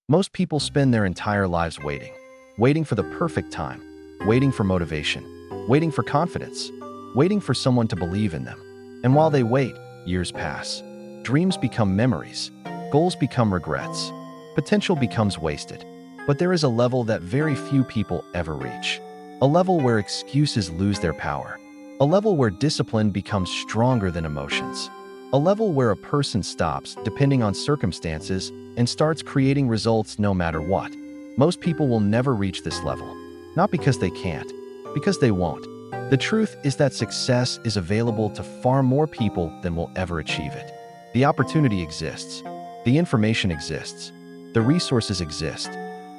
Most people spend their entire lives waiting for the perfect time, waiting for motivation, waiting for confidence, waiting for someone to believe in them. And while they wait, years pass. Dreams become memories, goals become regrets, potential becomes wasted. But there is a level that very few people ever reach. A level where excuses lose their power. A level where discipline becomes stronger than emotions. A level where a person stops depending on circumstances and starts creating results no matter what. Most people will never reach this level. Not because they can't, because they won't. The truth is that success is available to far more people than will ever achieve it. The opportunity exists. The information exists. The resources exist.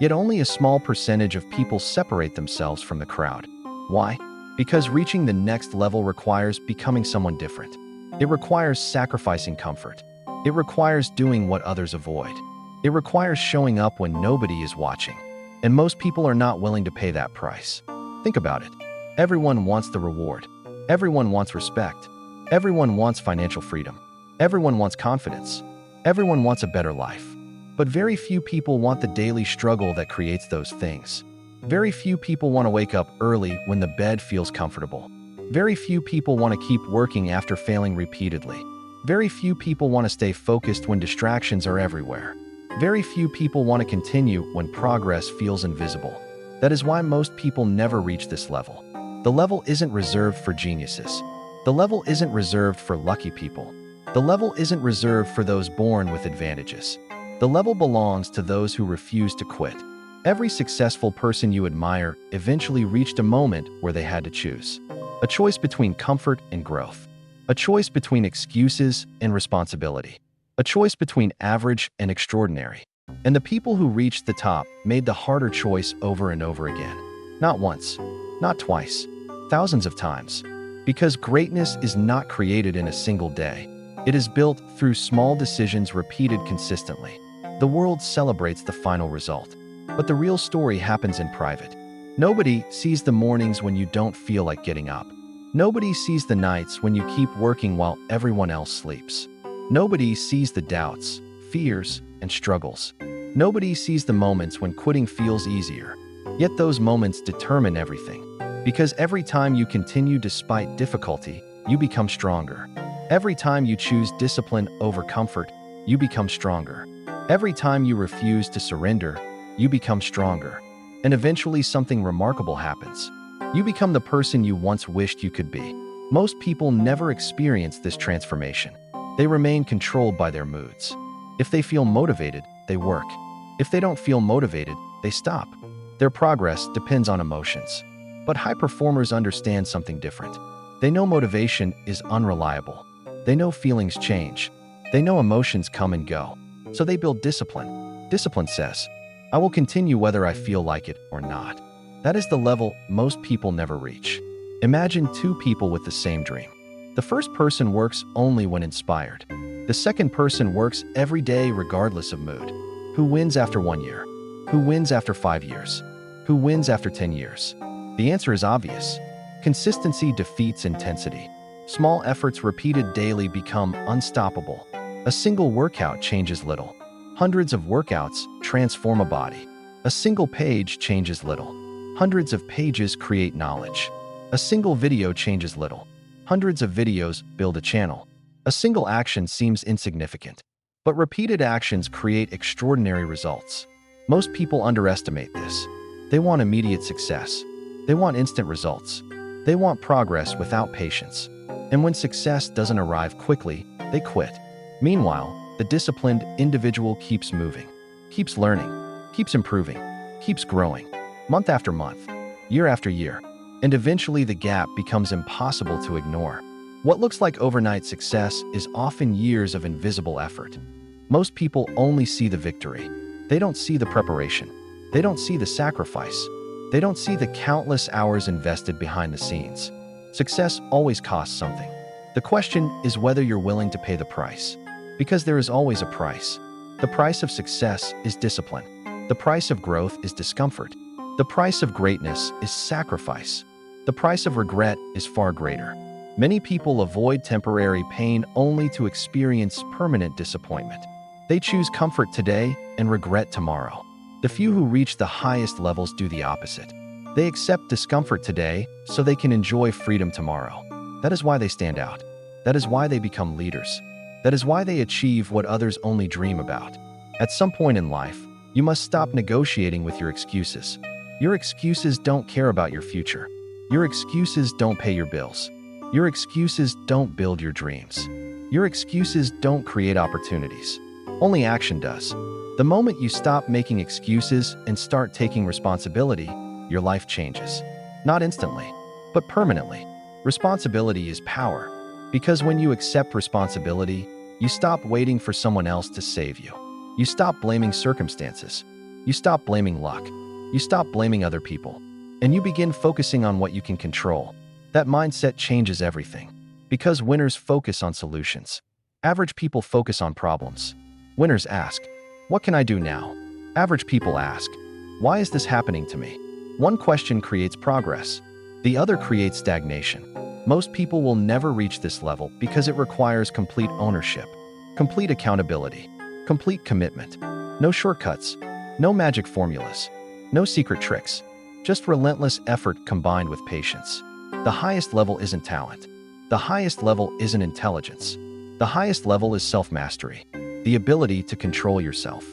Yet only a small percentage of people separate themselves from the crowd. Why? Because reaching the next level requires becoming someone different. It requires sacrificing comfort. It requires doing what others avoid. It requires showing up when nobody is watching. And most people are not willing to pay that price. Think about it. Everyone wants the reward. Everyone wants respect. Everyone wants financial freedom. Everyone wants confidence. Everyone wants a better life. But very few people want the daily struggle that creates those things. Very few people want to wake up early when the bed feels comfortable. Very few people want to keep working after failing repeatedly. Very few people want to stay focused when distractions are everywhere. Very few people want to continue when progress feels invisible. That is why most people never reach this level. The level isn't reserved for geniuses. The level isn't reserved for lucky people. The level isn't reserved for those born with advantages. The level belongs to those who refuse to quit. Every successful person you admire eventually reached a moment where they had to choose. A choice between comfort and growth. A choice between excuses and responsibility. A choice between average and extraordinary. And the people who reached the top made the harder choice over and over again. Not once, not twice, thousands of times. Because greatness is not created in a single day. It is built through small decisions repeated consistently. The world celebrates the final result. But the real story happens in private. Nobody sees the mornings when you don't feel like getting up. Nobody sees the nights when you keep working while everyone else sleeps. Nobody sees the doubts, fears, and struggles. Nobody sees the moments when quitting feels easier. Yet those moments determine everything. Because every time you continue despite difficulty, you become stronger. Every time you choose discipline over comfort, you become stronger. Every time you refuse to surrender, you become stronger. And eventually something remarkable happens. You become the person you once wished you could be. Most people never experience this transformation. They remain controlled by their moods. If they feel motivated, they work. If they don't feel motivated, they stop. Their progress depends on emotions. But high performers understand something different. They know motivation is unreliable. They know feelings change. They know emotions come and go. So they build discipline. Discipline says, I will continue whether I feel like it or not. That is the level most people never reach. Imagine two people with the same dream. The first person works only when inspired. The second person works every day regardless of mood. Who wins after 1 year? Who wins after 5 years? Who wins after 10 years? The answer is obvious. Consistency defeats intensity. Small efforts repeated daily become unstoppable. A single workout changes little. Hundreds of workouts transform a body. A single page changes little. Hundreds of pages create knowledge. A single video changes little. Hundreds of videos build a channel. A single action seems insignificant, but repeated actions create extraordinary results. Most people underestimate this. They want immediate success. They want instant results. They want progress without patience. And when success doesn't arrive quickly, they quit. Meanwhile, the disciplined individual keeps moving, keeps learning, keeps improving, keeps growing, month after month, year after year, and eventually the gap becomes impossible to ignore. What looks like overnight success is often years of invisible effort. Most people only see the victory. They don't see the preparation. They don't see the sacrifice. They don't see the countless hours invested behind the scenes. Success always costs something. The question is whether you're willing to pay the price. Because there is always a price. The price of success is discipline. The price of growth is discomfort. The price of greatness is sacrifice. The price of regret is far greater. Many people avoid temporary pain only to experience permanent disappointment. They choose comfort today and regret tomorrow. The few who reach the highest levels do the opposite. They accept discomfort today so they can enjoy freedom tomorrow. That is why they stand out. That is why they become leaders. That is why they achieve what others only dream about. At some point in life, you must stop negotiating with your excuses. Your excuses don't care about your future. Your excuses don't pay your bills. Your excuses don't build your dreams. Your excuses don't create opportunities. Only action does. The moment you stop making excuses and start taking responsibility, your life changes. Not instantly, but permanently. Responsibility is power, because when you accept responsibility, you stop waiting for someone else to save you. You stop blaming circumstances. You stop blaming luck. You stop blaming other people. And you begin focusing on what you can control. That mindset changes everything. Because winners focus on solutions. Average people focus on problems. Winners ask, "What can I do now?" Average people ask, "Why is this happening to me?" One question creates progress. The other creates stagnation. Most people will never reach this level because it requires complete ownership, complete accountability, complete commitment. No shortcuts, no magic formulas, no secret tricks, just relentless effort combined with patience. The highest level isn't talent. The highest level isn't intelligence. The highest level is self-mastery, the ability to control yourself,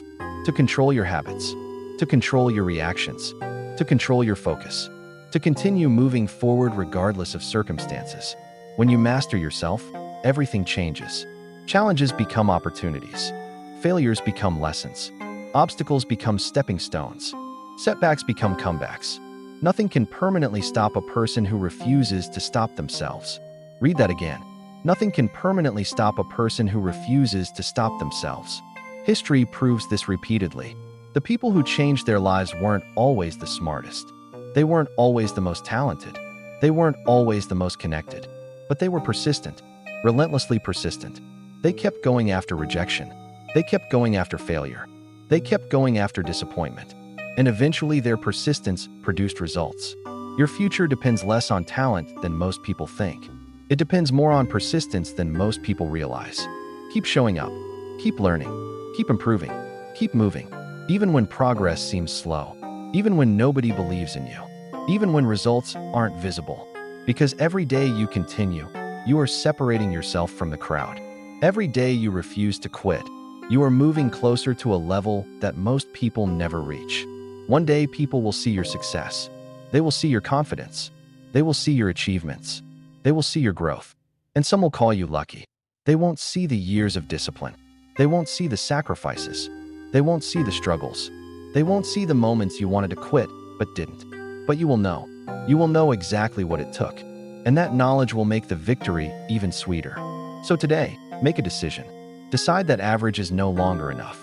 to control your habits, to control your reactions, to control your focus, to continue moving forward regardless of circumstances. When you master yourself, everything changes. Challenges become opportunities. Failures become lessons. Obstacles become stepping stones. Setbacks become comebacks. Nothing can permanently stop a person who refuses to stop themselves. Read that again. Nothing can permanently stop a person who refuses to stop themselves. History proves this repeatedly. The people who changed their lives weren't always the smartest. They weren't always the most talented. They weren't always the most connected. But they were persistent, relentlessly persistent. They kept going after rejection. They kept going after failure. They kept going after disappointment. And eventually their persistence produced results. Your future depends less on talent than most people think. It depends more on persistence than most people realize. Keep showing up. Keep learning. Keep improving. Keep moving. Even when progress seems slow. Even when nobody believes in you. Even when results aren't visible. Because every day you continue, you are separating yourself from the crowd. Every day you refuse to quit, you are moving closer to a level that most people never reach. One day people will see your success. They will see your confidence. They will see your achievements. They will see your growth. And some will call you lucky. They won't see the years of discipline. They won't see the sacrifices. They won't see the struggles. They won't see the moments you wanted to quit, but didn't. But you will know. You will know exactly what it took. And that knowledge will make the victory even sweeter. So today, make a decision. Decide that average is no longer enough.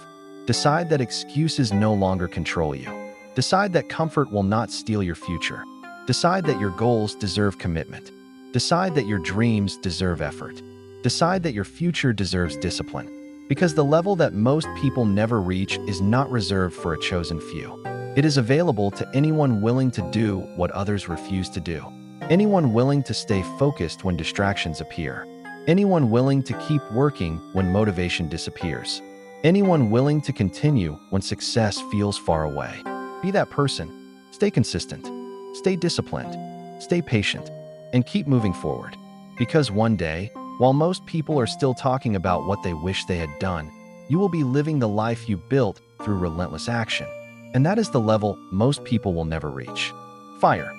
Decide that excuses no longer control you. Decide that comfort will not steal your future. Decide that your goals deserve commitment. Decide that your dreams deserve effort. Decide that your future deserves discipline. Because the level that most people never reach is not reserved for a chosen few. It is available to anyone willing to do what others refuse to do. Anyone willing to stay focused when distractions appear. Anyone willing to keep working when motivation disappears. Anyone willing to continue when success feels far away. Be that person. Stay consistent. Stay disciplined. Stay patient. And keep moving forward. Because one day, while most people are still talking about what they wish they had done, you will be living the life you built through relentless action. And that is the level most people will never reach. Fire.